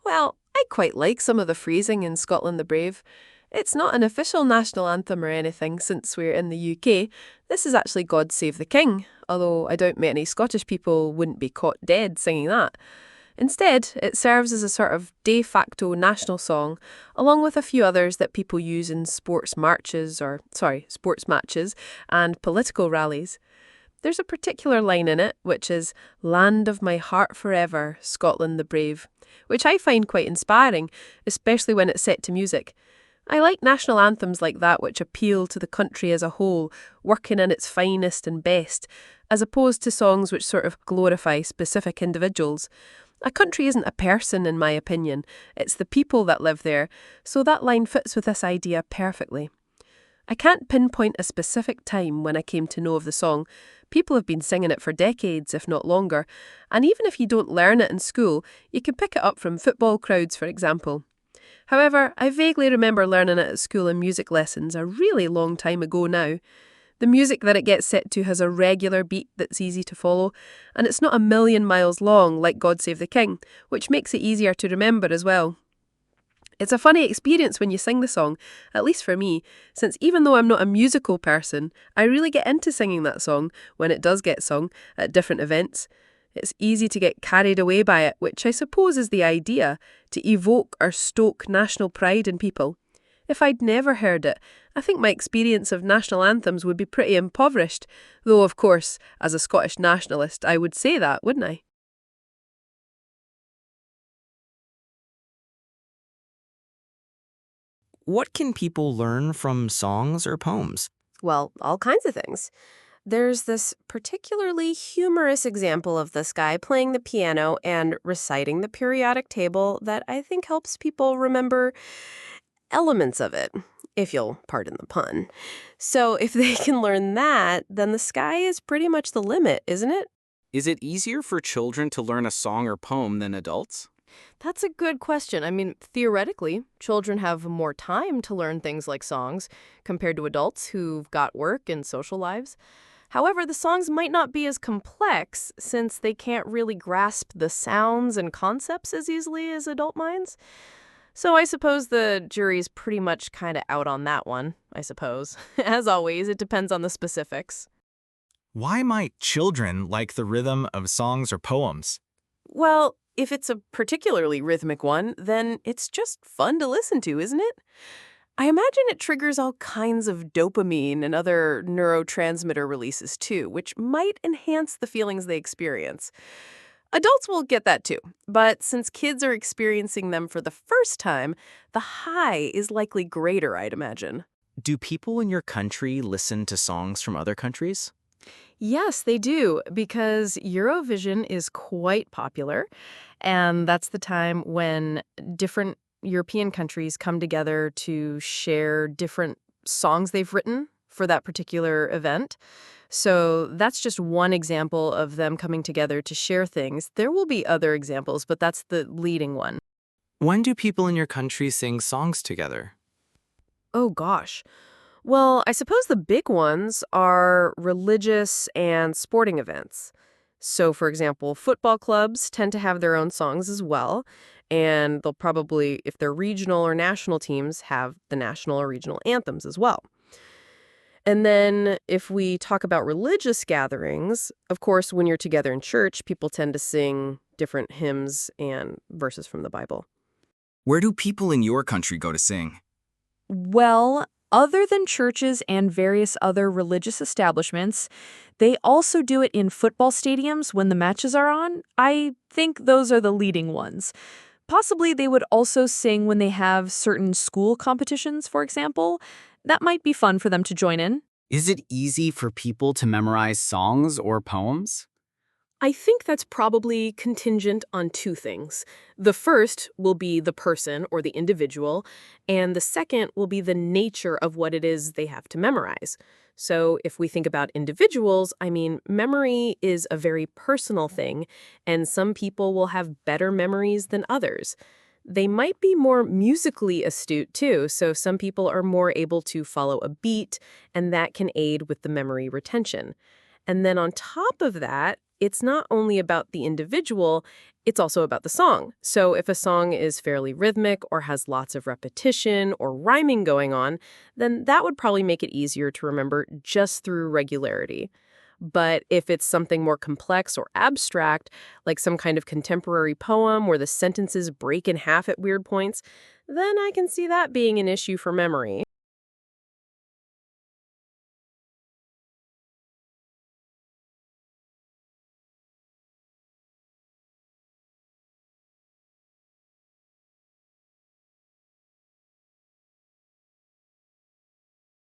Well, I quite like some of the phrasing in Scotland the Brave. It's not an official national anthem or anything since we're in the UK. This is actually God Save the King, although I doubt many Scottish people wouldn't be caught dead singing that. Instead, it serves as a sort of de facto national song, along with a few others that people use in sports matches and political rallies. There's a particular line in it, which is Land of my heart forever, Scotland the Brave, which I find quite inspiring, especially when it's set to music. I like national anthems like that which appeal to the country as a whole, working in its finest and best, as opposed to songs which sort of glorify specific individuals. A country isn't a person, in my opinion, it's the people that live there, so that line fits with this idea perfectly. I can't pinpoint a specific time when I came to know of the song. People have been singing it for decades, if not longer, and even if you don't learn it in school, you can pick it up from football crowds, for example. However, I vaguely remember learning it at school in music lessons a really long time ago now. The music that it gets set to has a regular beat that's easy to follow, and it's not a million miles long like God Save the King, which makes it easier to remember as well. It's a funny experience when you sing the song, at least for me, since even though I'm not a musical person, I really get into singing that song when it does get sung at different events. It's easy to get carried away by it, which I suppose is the idea, to evoke or stoke national pride in people. If I'd never heard it, I think my experience of national anthems would be pretty impoverished, though of course, as a Scottish nationalist, I would say that, wouldn't I? What can people learn from songs or poems? Well, all kinds of things. There's this particularly humorous example of this guy playing the piano and reciting the periodic table that I think helps people remember elements of it, if you'll pardon the pun. So if they can learn that, then the sky is pretty much the limit, isn't it? Is it easier for children to learn a song or poem than adults? That's a good question. I mean, theoretically, children have more time to learn things like songs compared to adults who've got work and social lives. However, the songs might not be as complex since they can't really grasp the sounds and concepts as easily as adult minds. So I suppose the jury's pretty much kind of out on that one, I suppose. As always, it depends on the specifics. Why might children like the rhythm of songs or poems? Well, if it's a particularly rhythmic one, then it's just fun to listen to, isn't it? I imagine it triggers all kinds of dopamine and other neurotransmitter releases too, which might enhance the feelings they experience. Adults will get that too, but since kids are experiencing them for the first time, the high is likely greater, I'd imagine. Do people in your country listen to songs from other countries? Yes, they do, because Eurovision is quite popular, and that's the time when different European countries come together to share different songs they've written for that particular event. So that's just one example of them coming together to share things. There will be other examples, but that's the leading one. When do people in your country sing songs together? Oh, gosh. Well, I suppose the big ones are religious and sporting events. So, for example, football clubs tend to have their own songs as well, and they'll probably, if they're regional or national teams, have the national or regional anthems as well. And then if we talk about religious gatherings, of course, when you're together in church, people tend to sing different hymns and verses from the Bible. Where do people in your country go to sing? Well, other than churches and various other religious establishments, they also do it in football stadiums when the matches are on. I think those are the leading ones. Possibly they would also sing when they have certain school competitions, for example. That might be fun for them to join in. Is it easy for people to memorize songs or poems? I think that's probably contingent on two things. The first will be the person or the individual, and the second will be the nature of what it is they have to memorize. So if we think about individuals, I mean, memory is a very personal thing, and some people will have better memories than others. They might be more musically astute too, so some people are more able to follow a beat, and that can aid with the memory retention. And then on top of that, it's not only about the individual, It's also about the song. So if a song is fairly rhythmic or has lots of repetition or rhyming going on, then that would probably make it easier to remember just through regularity. But if it's something more complex or abstract, like some kind of contemporary poem where the sentences break in half at weird points, then I can see that being an issue for memory.